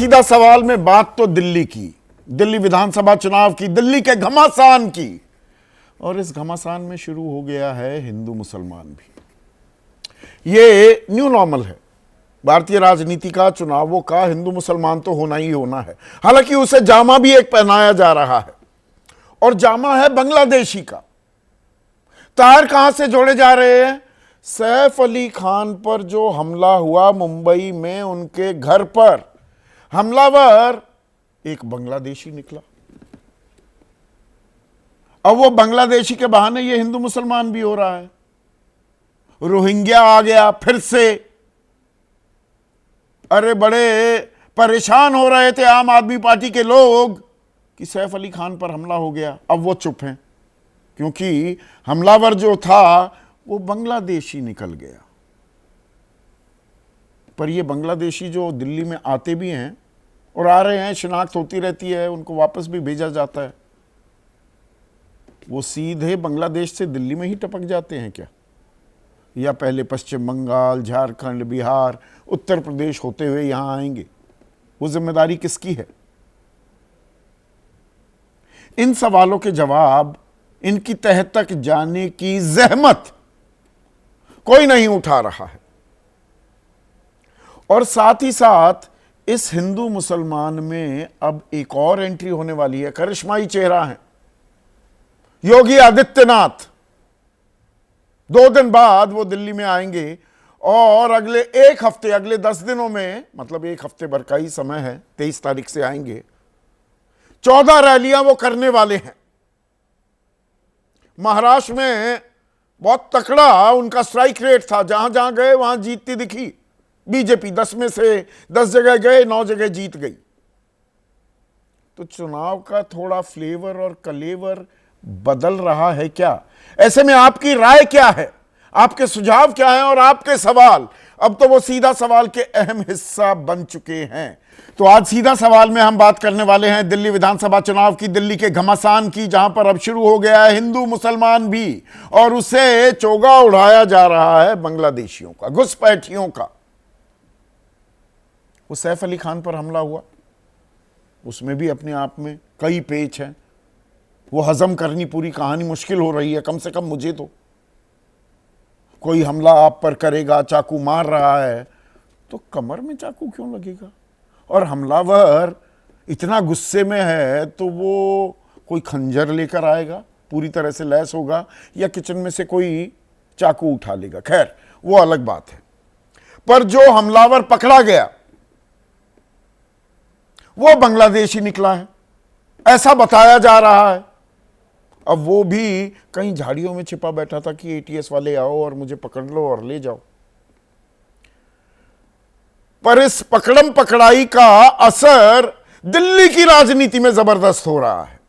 सीधा सवाल में बात तो दिल्ली की, दिल्ली विधानसभा चुनाव की, दिल्ली के घमासान की, और इस घमासान में शुरू हो गया है हिंदू मुसलमान भी। ये न्यू नॉर्मल है भारतीय राजनीति का, चुनावों का। हिंदू मुसलमान तो होना ही होना है। हालांकि उसे जामा भी एक पहनाया जा रहा है, और जामा है बांग्लादेशी का। तार कहां से जोड़े जा रहे हैं? सैफ अली खान पर जो हमला हुआ मुंबई में, उनके घर पर हमलावर एक बांग्लादेशी निकला। अब वो बांग्लादेशी के बहाने ये हिंदू मुसलमान भी हो रहा है। रोहिंग्या आ गया फिर से। अरे बड़े परेशान हो रहे थे आम आदमी पार्टी के लोग कि सैफ अली खान पर हमला हो गया। अब वो चुप हैं, क्योंकि हमलावर जो था वो बांग्लादेशी निकल गया। पर ये बांग्लादेशी जो दिल्ली में आते भी हैं और आ रहे हैं, शिनाख्त होती रहती है, उनको वापस भी भेजा जाता है, वो सीधे बांग्लादेश से दिल्ली में ही टपक जाते हैं क्या? या पहले पश्चिम बंगाल, झारखंड, बिहार, उत्तर प्रदेश होते हुए यहां आएंगे? वो जिम्मेदारी किसकी है? इन सवालों के जवाब, इनकी तह तक जाने की जहमत कोई नहीं उठा रहा है। और साथ ही साथ इस हिंदू मुसलमान में अब एक और एंट्री होने वाली है। करिश्माई चेहरा है योगी आदित्यनाथ। 2 दिन बाद वो दिल्ली में आएंगे और अगले 1 हफ्ते, अगले 10 दिनों में, मतलब 1 हफ्ते भर का ही समय है, 23 तारीख से आएंगे, 14 रैलियां वो करने वाले हैं। महाराष्ट्र में बहुत तकड़ा उनका स्ट्राइक रेट था, जहां जहां गए वहां जीतती दिखी बीजेपी। 10 में से 10 जगह गए, 9 जगह जीत गई। तो चुनाव का थोड़ा फ्लेवर और कलेवर बदल रहा है क्या? ऐसे में आपकी राय क्या है, आपके सुझाव क्या हैं और आपके सवाल? अब तो वो सीधा सवाल के अहम हिस्सा बन चुके हैं। तो आज सीधा सवाल में हम बात करने वाले हैं दिल्ली विधानसभा चुनाव की, दिल्ली के घमासान की, जहां पर अब शुरू हो गया है हिंदू मुसलमान भी, और उसे चोगा उड़ाया जा रहा है बांग्लादेशियों का, घुसपैठियों का। वो सैफ अली खान पर हमला हुआ, उसमें भी अपने आप में कई पेच हैं। वो हजम करनी पूरी कहानी मुश्किल हो रही है, कम से कम मुझे तो। कोई हमला आप पर करेगा, चाकू मार रहा है, तो कमर में चाकू क्यों लगेगा? और हमलावर इतना गुस्से में है तो वो कोई खंजर लेकर आएगा, पूरी तरह से लैस होगा, या किचन में से कोई चाकू उठा लेगा? खैर, वो अलग बात है। पर जो हमलावर पकड़ा गया वो बांग्लादेशी निकला है, ऐसा बताया जा रहा है। अब वो भी कहीं झाड़ियों में छिपा बैठा था कि एटीएस वाले आओ और मुझे पकड़ लो और ले जाओ। पर इस पकड़म पकड़ाई का असर दिल्ली की राजनीति में जबरदस्त हो रहा है।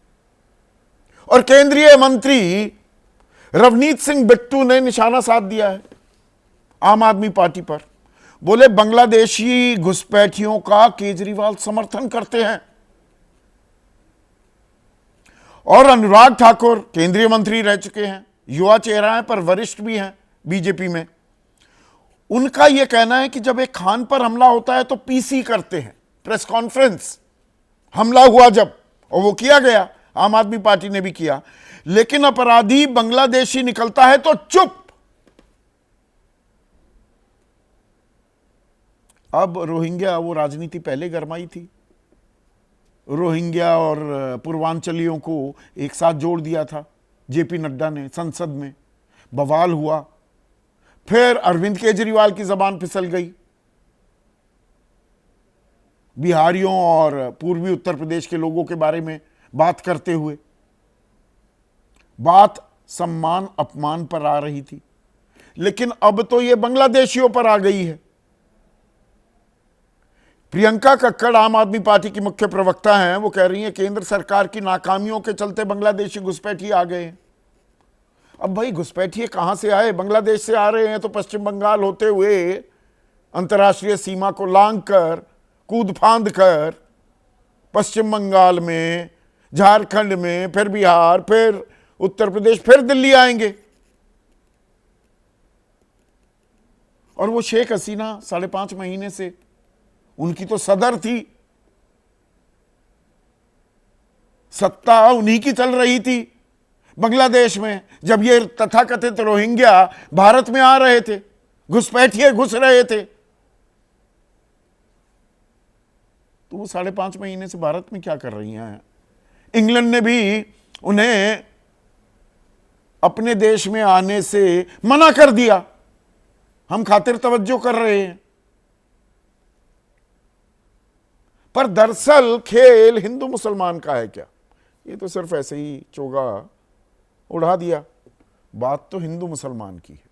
और केंद्रीय मंत्री रवनीत सिंह बिट्टू ने निशाना साध दिया है आम आदमी पार्टी पर। बोले बांग्लादेशी घुसपैठियों का केजरीवाल समर्थन करते हैं। और अनुराग ठाकुर केंद्रीय मंत्री रह चुके हैं, युवा चेहरा है पर वरिष्ठ भी हैं बीजेपी में। उनका यह कहना है कि जब एक खान पर हमला होता है तो पीसी करते हैं, प्रेस कॉन्फ्रेंस। हमला हुआ जब, और वो किया गया, आम आदमी पार्टी ने भी किया, लेकिन अपराधी बांग्लादेशी निकलता है तो चुप। अब रोहिंग्या, वो राजनीति पहले गरमाई थी, रोहिंग्या और पूर्वांचलियों को एक साथ जोड़ दिया था जेपी नड्डा ने संसद में, बवाल हुआ। फिर अरविंद केजरीवाल की जबान फिसल गई, बिहारियों और पूर्वी उत्तर प्रदेश के लोगों के बारे में बात करते हुए। बात सम्मान अपमान पर आ रही थी, लेकिन अब तो यह बांग्लादेशियों पर आ गई है। प्रियंका कक्कड़ आम आदमी पार्टी की मुख्य प्रवक्ता हैं, वो कह रही हैं केंद्र सरकार की नाकामियों के चलते बांग्लादेशी घुसपैठी आ गए हैं। अब भाई घुसपैठिए कहां से आए? बांग्लादेश से आ रहे हैं तो पश्चिम बंगाल होते हुए अंतर्राष्ट्रीय सीमा को लांघ कर, कूद फांद कर, पश्चिम बंगाल में, झारखंड में, फिर बिहार, फिर उत्तर प्रदेश, फिर दिल्ली आएंगे। और वो शेख हसीना 5.5 महीने से, उनकी तो सदर थी सत्ता उन्हीं की चल रही थी बांग्लादेश में, जब ये तथाकथित रोहिंग्या भारत में आ रहे थे, घुसपैठिए घुस रहे थे। तो वो 5.5 महीने से भारत में क्या कर रही हैं? इंग्लैंड ने भी उन्हें अपने देश में आने से मना कर दिया, हम खातिर तवज्जो कर रहे हैं। पर दरअसल खेल हिंदू मुसलमान का है क्या? ये तो सिर्फ ऐसे ही चोगा उड़ा दिया। बात तो हिंदू मुसलमान की है।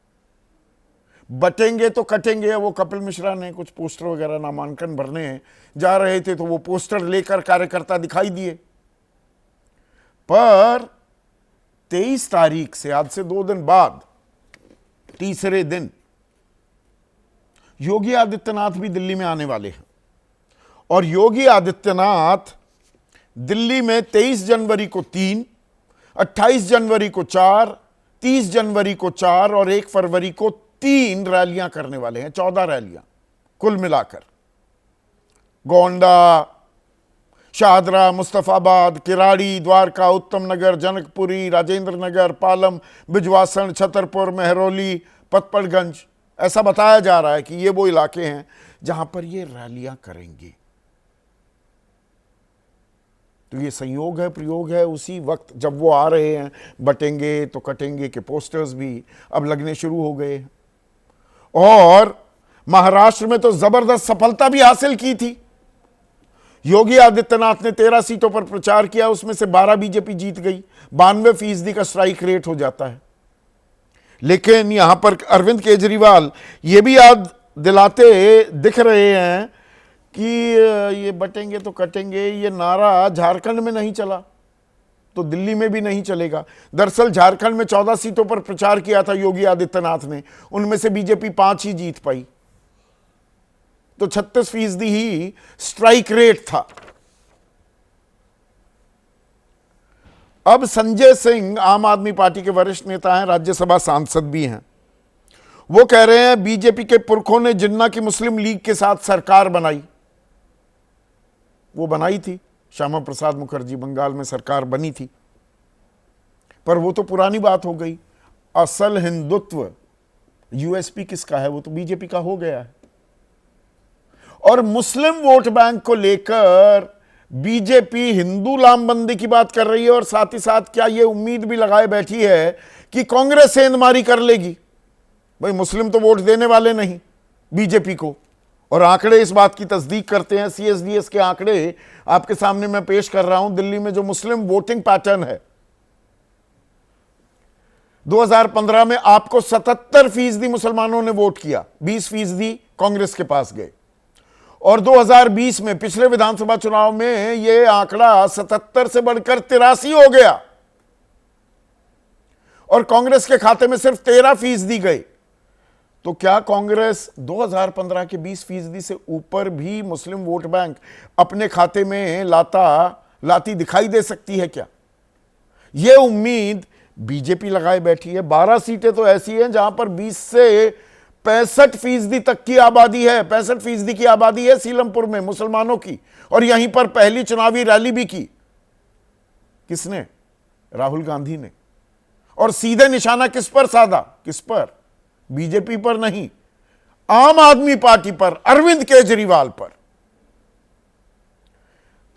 बटेंगे तो कटेंगे। वो कपिल मिश्रा ने कुछ पोस्टर वगैरह नामांकन भरने जा रहे थे तो वो पोस्टर लेकर कार्यकर्ता दिखाई दिए। पर 23 तारीख से, आज से 2 दिन बाद, तीसरे दिन योगी आदित्यनाथ भी दिल्ली में आने वाले हैं। और योगी आदित्यनाथ दिल्ली में 23 जनवरी को 3, 28 जनवरी को 4, 30 जनवरी को 4 और 1 फरवरी को 3 रैलियां करने वाले हैं। 14 रैलियां कुल मिलाकर। गोंडा, शाहदरा, मुस्तफाबाद, किराड़ी, द्वारका, उत्तम नगर, जनकपुरी, राजेंद्र नगर, पालम, बिजवासन, छतरपुर, मेहरौली, पतपड़गंज। ऐसा बताया जा रहा है कि ये वो इलाके हैं जहां पर ये रैलियां करेंगे। तो ये संयोग है, प्रयोग है। उसी वक्त जब वो आ रहे हैं, बटेंगे तो कटेंगे के पोस्टर्स भी अब लगने शुरू हो गए हैं। और महाराष्ट्र में तो जबरदस्त सफलता भी हासिल की थी। योगी आदित्यनाथ ने 13 सीटों पर प्रचार किया, उसमें से 12 बीजेपी जीत गई। 92% का स्ट्राइक रेट हो जाता है। लेकिन यहां पर अरविंद केजरीवाल ये भी याद दिलाते दिख रहे हैं कि ये बटेंगे तो कटेंगे, ये नारा झारखंड में नहीं चला तो दिल्ली में भी नहीं चलेगा। दरअसल झारखंड में 14 सीटों पर प्रचार किया था योगी आदित्यनाथ ने, उनमें से बीजेपी 5 ही जीत पाई। तो 36% ही स्ट्राइक रेट था। अब संजय सिंह आम आदमी पार्टी के वरिष्ठ नेता हैं, राज्यसभा सांसद भी हैं। वो कह रहे हैं बीजेपी के पुरखों ने जिन्ना की मुस्लिम लीग के साथ सरकार बनाई। वो बनाई थी, श्यामा प्रसाद मुखर्जी, बंगाल में सरकार बनी थी। पर वो तो पुरानी बात हो गई। असल हिंदुत्व यूएसपी किसका है? वो तो बीजेपी का हो गया है। और मुस्लिम वोट बैंक को लेकर बीजेपी हिंदू लामबंदी की बात कर रही है और साथ ही साथ क्या ये उम्मीद भी लगाए बैठी है कि कांग्रेस सेंधमारी कर लेगी। भाई मुस्लिम तो वोट देने वाले नहीं बीजेपी को, और आंकड़े इस बात की तस्दीक करते हैं। सीएसडीएस के आंकड़े आपके सामने मैं पेश कर रहा हूं। दिल्ली में जो मुस्लिम वोटिंग पैटर्न है, 2015 में आपको 77% मुसलमानों ने वोट किया, 20% कांग्रेस के पास गए। और 2020 में पिछले विधानसभा चुनाव में यह आंकड़ा 77 से बढ़कर 83 हो गया और कांग्रेस के खाते में सिर्फ 13% गए। तो क्या कांग्रेस 2015 के 20% से ऊपर भी मुस्लिम वोट बैंक अपने खाते में लाती दिखाई दे सकती है क्या? यह उम्मीद बीजेपी लगाए बैठी है। 12 सीटें तो ऐसी हैं जहां पर 20 से 65% तक की आबादी है। 65% की आबादी है सीलमपुर में मुसलमानों की, और यहीं पर पहली चुनावी रैली भी की। किसने? राहुल गांधी ने। और सीधे निशाना किस पर साधा? किस पर? बीजेपी पर नहीं, आम आदमी पार्टी पर, अरविंद केजरीवाल पर।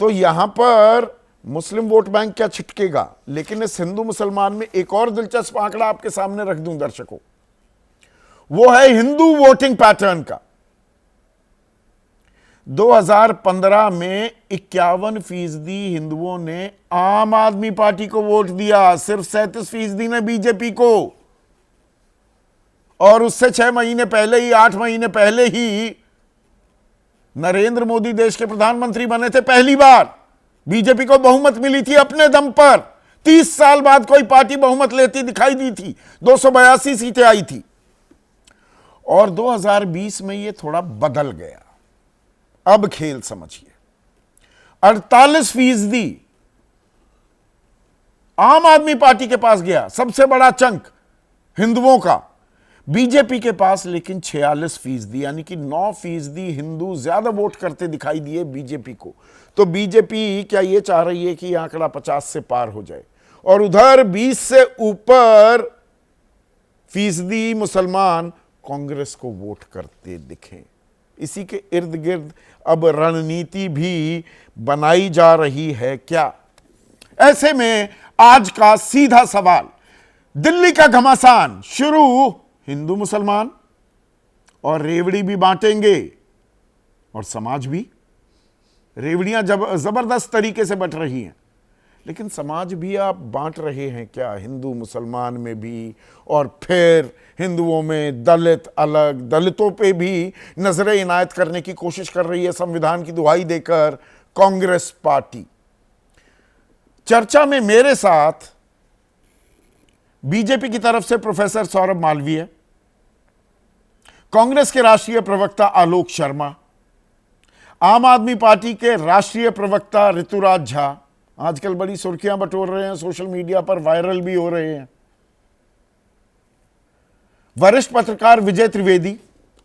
तो यहां पर मुस्लिम वोट बैंक क्या छिटकेगा? लेकिन इस हिंदू मुसलमान में एक और दिलचस्प आंकड़ा आपके सामने रख दूं दर्शकों, वो है हिंदू वोटिंग पैटर्न का। 2015 में 51% हिंदुओं ने आम आदमी पार्टी को वोट दिया, सिर्फ 37% ने बीजेपी को। और उससे 6 महीने पहले ही, 8 महीने पहले ही नरेंद्र मोदी देश के प्रधानमंत्री बने थे पहली बार। बीजेपी को बहुमत मिली थी अपने दम पर। 30 साल बाद कोई पार्टी बहुमत लेती दिखाई दी थी। 282 सीटें आई थी। और 2020 में यह थोड़ा बदल गया। अब खेल समझिए, 48% आम आदमी पार्टी के पास गया, सबसे बड़ा चंक हिंदुओं का। बीजेपी के पास लेकिन 46% यानी कि 9% हिंदू ज्यादा वोट करते दिखाई दिए बीजेपी को। तो बीजेपी क्या ये चाह रही है कि यह आंकड़ा 50 से पार हो जाए, और उधर 20 से ऊपर फीसदी मुसलमान कांग्रेस को वोट करते दिखे। इसी के इर्द गिर्द अब रणनीति भी बनाई जा रही है क्या? ऐसे में आज का सीधा सवाल, दिल्ली का घमासान शुरू हिंदू मुसलमान और रेवड़ी भी बांटेंगे और समाज भी। रेवड़ियां जबरदस्त तरीके से बंट रही हैं, लेकिन समाज भी आप बांट रहे हैं क्या? हिंदू मुसलमान में भी, और फिर हिंदुओं में दलित अलग, दलितों पे भी नजरें इनायत करने की कोशिश कर रही है संविधान की दुहाई देकर कांग्रेस पार्टी। चर्चा में मेरे साथ बीजेपी की तरफ से प्रोफेसर सौरभ मालवीय, कांग्रेस के राष्ट्रीय प्रवक्ता आलोक शर्मा, आम आदमी पार्टी के राष्ट्रीय प्रवक्ता ऋतुराज झा, आजकल बड़ी सुर्खियां बटोर रहे हैं, सोशल मीडिया पर वायरल भी हो रहे हैं, वरिष्ठ पत्रकार विजय त्रिवेदी,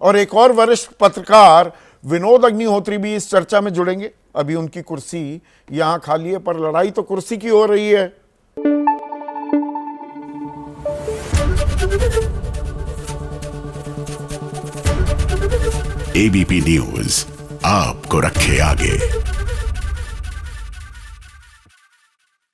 और एक और वरिष्ठ पत्रकार विनोद अग्निहोत्री भी इस चर्चा में जुड़ेंगे। अभी उनकी कुर्सी यहां खाली है, पर लड़ाई तो कुर्सी की हो रही है। एबीपी न्यूज आपको रखे आगे।